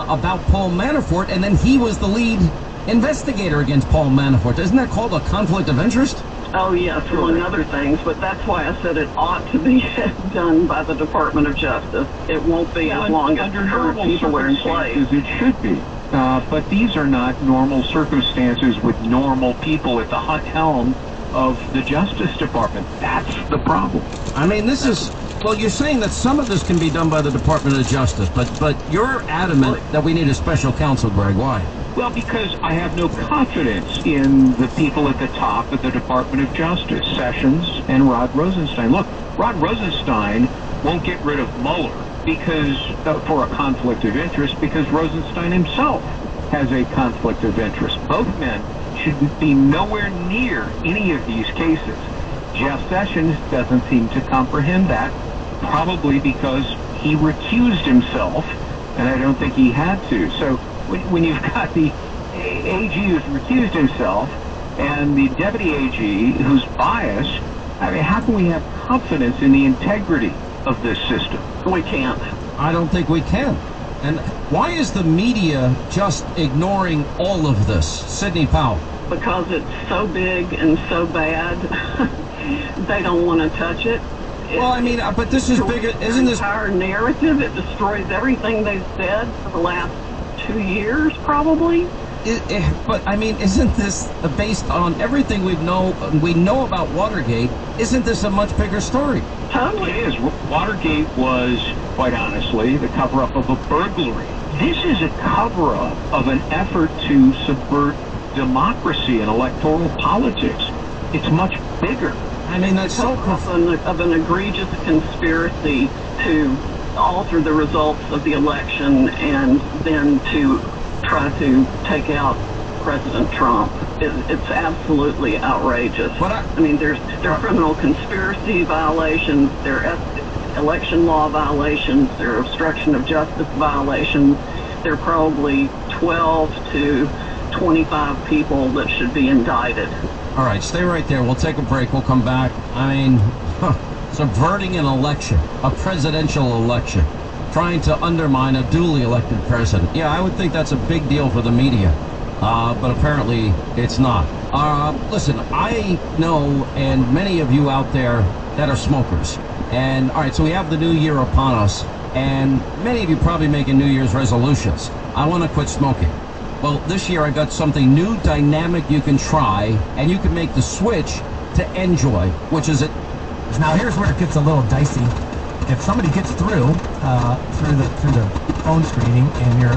about Paul Manafort, and then he was the lead investigator against Paul Manafort. Isn't that called a conflict of interest? Oh, yes, among other things, but that's why I said it ought to be done by the Department of Justice. It won't be as long as current people are in place. It should be. But these are not normal circumstances with normal people at the helm of the Justice Department. That's the problem. I mean, this is... Well, you're saying that some of this can be done by the Department of Justice, but you're adamant that we need a special counsel, Greg. Why? Well, because I have no confidence in the people at the top of the Department of Justice, Sessions and Rod Rosenstein. Look, Rod Rosenstein won't get rid of Mueller because for a conflict of interest, because Rosenstein himself has a conflict of interest. Both men should be nowhere near any of these cases. Jeff Sessions doesn't seem to comprehend that, probably because he recused himself, and I don't think he had to. So when you've got the AG who's recused himself and the deputy AG who's biased, I mean, how can we have confidence in the integrity of this system? We can't. I don't think we can. And why is the media just ignoring all of this? Sidney Powell. Because it's so big and so bad, they don't want to touch it. Well, I mean, but this is bigger, isn't this... The entire narrative, it destroys everything they've said for the last 2 years, probably. But, I mean, isn't this based on everything we know about Watergate? Isn't this a much bigger story? Totally. It is. Watergate was, quite honestly, the cover-up of a burglary. This is a cover-up of an effort to subvert democracy and electoral politics. It's much bigger. I mean, that's so... Of an egregious conspiracy to alter the results of the election and then to try to take out President Trump. It's absolutely outrageous. But I mean, there are criminal conspiracy violations, there are election law violations, there are obstruction of justice violations. There are probably 12 to 25 people that should be indicted. All right, stay right there. We'll take a break. We'll come back. I mean, subverting an election, a presidential election, trying to undermine a duly elected president. Yeah, I would think that's a big deal for the media, but apparently it's not. Listen, I know, and many of you out there that are smokers. And, all right, so we have the new year upon us, and many of you probably making New Year's resolutions. I want to quit smoking. Well, this year I got something new, dynamic you can try, and you can make the switch to NJOY, which is it. Now here's where it gets a little dicey. If somebody gets through the phone screening and you're